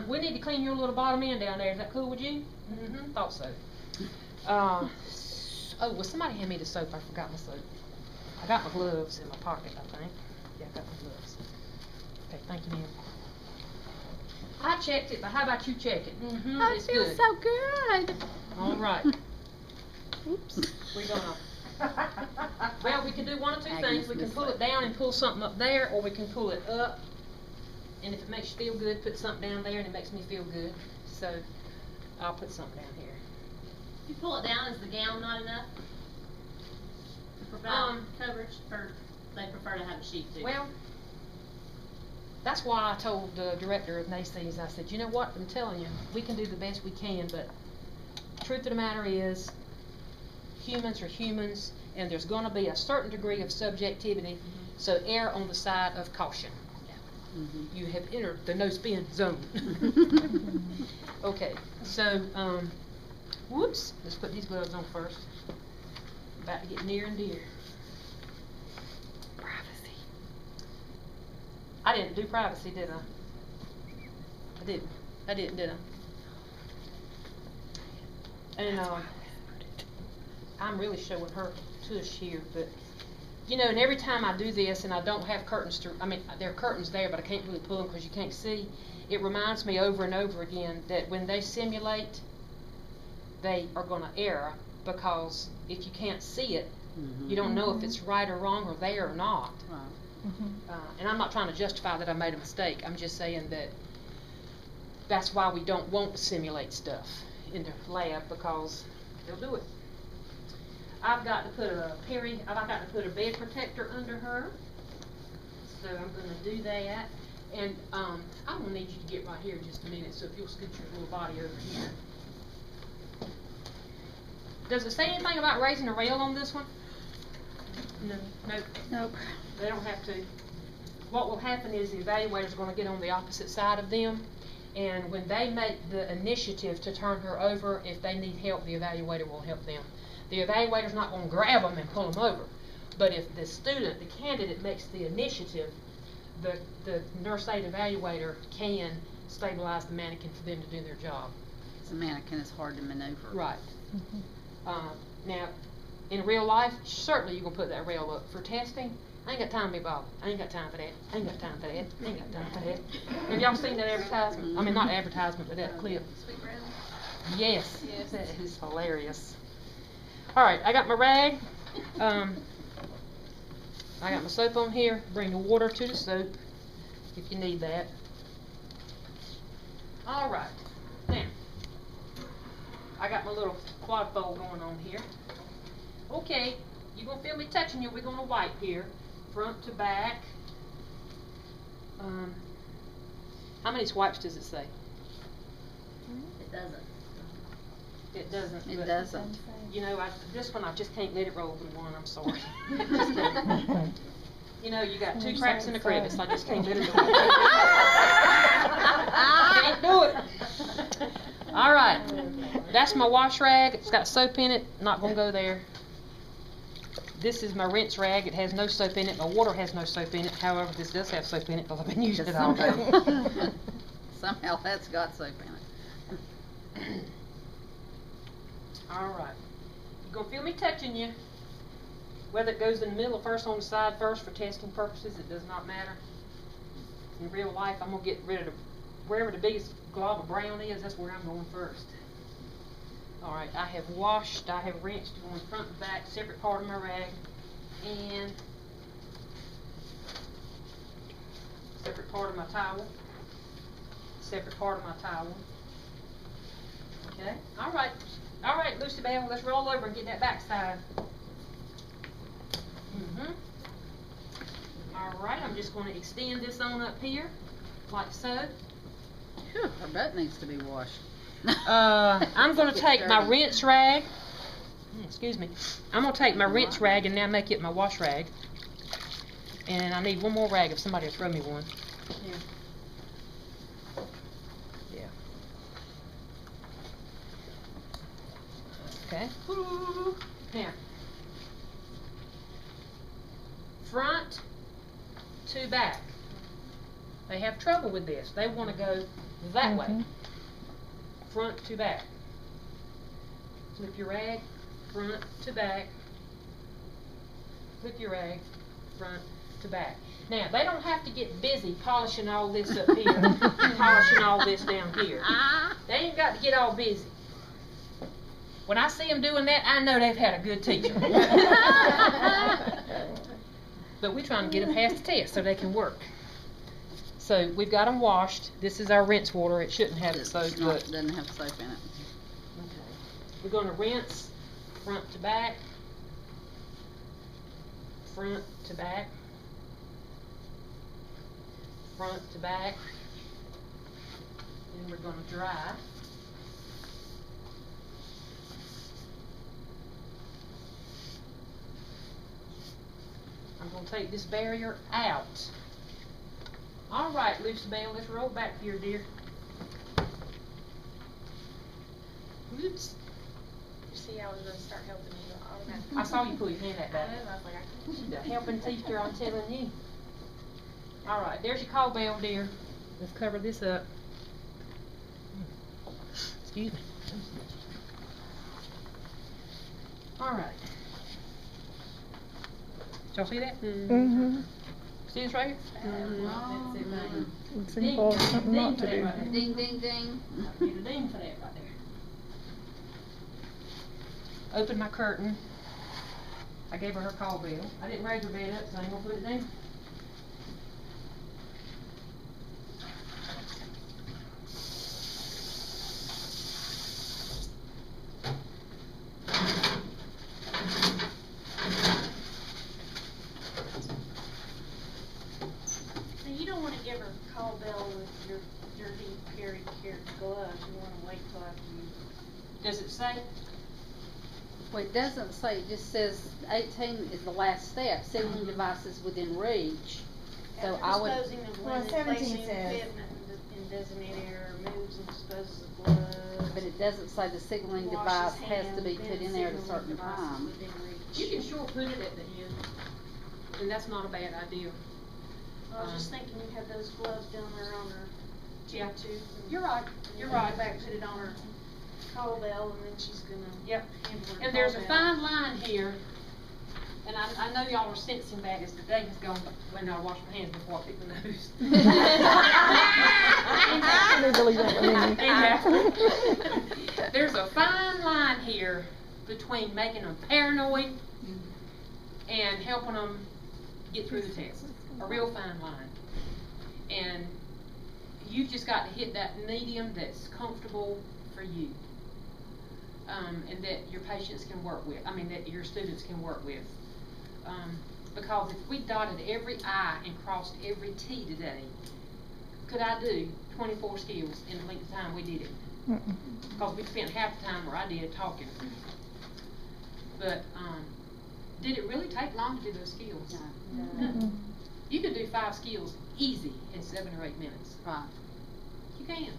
We need to clean your little bottom end down there. Is that cool with you? Mm-hmm. Thought so. Oh, well, somebody hand me the soap. I forgot my soap. I got my gloves in my pocket, I think. Yeah, I got my gloves. Okay, thank you, ma'am. I checked it, but how about you check it? Mm-hmm. I feel good. so good. All right. Oops. We're gonna. Well, we can do one of two things. We can pull it down and pull something up there, or we can pull it up. And if it makes you feel good, put something down there, and it makes me feel good. So I'll put something down here. If you pull it down, is the gown not enough to provide coverage, or they prefer to have a sheet too? Well, that's why I told the director of Macy's, I said, you know what, I'm telling you, we can do the best we can, but the truth of the matter is, humans are humans, and there's going to be a certain degree of subjectivity, so err on the side of caution. You have entered the no spin zone. Okay, so, whoops, let's put these gloves on first. About to get near and dear. Privacy. I didn't do privacy, did I? I didn't, did I? And, I'm really showing her tush here, but you know, and every time I do this and I don't have curtains to, I mean, there are curtains there, but I can't really pull them because you can't see. It reminds me over and over again that when they simulate, they are going to err, because if you can't see it, you don't know if it's right or wrong or there or not. And I'm not trying to justify that I made a mistake. I'm just saying that that's why we don't want to simulate stuff in the lab, because they'll do it. I've got to put a Peri, I've got to put a bed protector under her. So I'm going to do that. And I'm going to need you to get right here in just a minute, so if you'll scoot your little body over here. Does it say anything about raising a rail on this one? No. Nope. Nope. They don't have to. What will happen is the evaluator's going to get on the opposite side of them, and when they make the initiative to turn her over, if they need help, the evaluator will help them. The evaluator's not going to grab them and pull them over. But if the student, the candidate, makes the initiative, the nurse aid evaluator can stabilize the mannequin for them to do their job. The mannequin is hard to maneuver. Right. Now, in real life, certainly you can put that rail up. For testing, I ain't got time to be bothered. I ain't got time for that. I ain't got time for that. I ain't got time for that. Have y'all seen that advertisement? I mean, not advertisement, but that clip. Sweet bread. Yes. That is hilarious. All right, I got my rag. I got my soap on here. Bring the water to the soap if you need that. All right. Now, I got my little quad fold going on here. Okay, you're going to feel me touching you. We're going to wipe here, front to back. How many swipes does it say? It doesn't. It doesn't. It doesn't. You know, this one I just can't let it roll in one. I'm sorry. You know, you got two cracks in the crevice. I just can't let it roll. Can't do it. All right. That's my wash rag. It's got soap in it. Not going to go there. This is my rinse rag. It has no soap in it. My water has no soap in it. However, this does have soap in it because I've been using it all day. Somehow that's got soap in it. All right. You're going to feel me touching you. Whether it goes in the middle or first on the side first for testing purposes, it does not matter. In real life, I'm going to get rid of wherever the biggest glob of brown is, that's where I'm going first. All right, I have washed, I have rinsed going front and back, separate part of my rag, and separate part of my towel, separate part of my towel. Okay, all right, Lucy Bell, let's roll over and get that back side. All right, I'm just going to extend this on up here, like so. Whew, her butt needs to be washed. I'm going to take my rinse rag. Excuse me. I'm going to take my rinse rag and now make it my wash rag. And I need one more rag if somebody will throw me one. Yeah. Okay. Now, front to back. They have trouble with this. They want to go that way, front to back. Flip your rag, front to back. Flip your rag, front to back. Now, they don't have to get busy polishing all this up here, and polishing all this down here. They ain't got to get all busy. When I see them doing that, I know they've had a good teacher. But we're trying to get them past the test so they can work. So we've got them washed. This is our rinse water. It shouldn't have soap, but Doesn't have soap in it. okay. We're going to rinse front to back, front to back, front to back. Then we're going to dry. I'm going to take this barrier out. All right, Lucibel, let's roll back here, dear. Oops. You see, I was going to start helping you. I saw you pull your hand that I back. know, I was like, I She's a helping teacher, I'm telling you. All right, there's your call bell, dear. Let's cover this up. Excuse me. All right. Did y'all see that? Mm-hmm. See this right here? Oh, It's important something not to do. Ding, ding, ding. Get a ding for that right there. Open my curtain. I gave her call bell. I didn't raise her bed up, so I ain't gonna put it down. So you don't want to give her a call bell with your dirty Peri gloves. You want to wait till after you. Does it say? Well, it doesn't say, it just says 18 is the last step, signaling devices within reach. So After I would, disposing of Well, linen, 17 placing says- equipment in designated area, removes and disposes of gloves. but it doesn't say the signaling washes device has to be hands, put then in there at a signaling certain devices time. within reach. You can sure put it at the end, and that's not a bad idea. I was just thinking you had those gloves down there on her Yeah. tooth. and- You're right. and You're then go right. back, put it on her call bell, and then she's gonna. Yep. handle her And there's a call bell. fine line here, and I know y'all are sensing that as the day has gone, when I wash my hands before I pick the nose. Legally don't want any. There's a fine line here between making them paranoid and helping them get through the test. A real fine line. And you've just got to hit that medium that's comfortable for you. And that your patients can work with, that your students can work with. Because if we dotted every I and crossed every T today, could I do 24 skills in the length of time we did it? Because we spent half the time, or I did, talking. But, did it really take long to do those skills? No. You could do 5 skills easy in 7 or 8 minutes. Right. You can.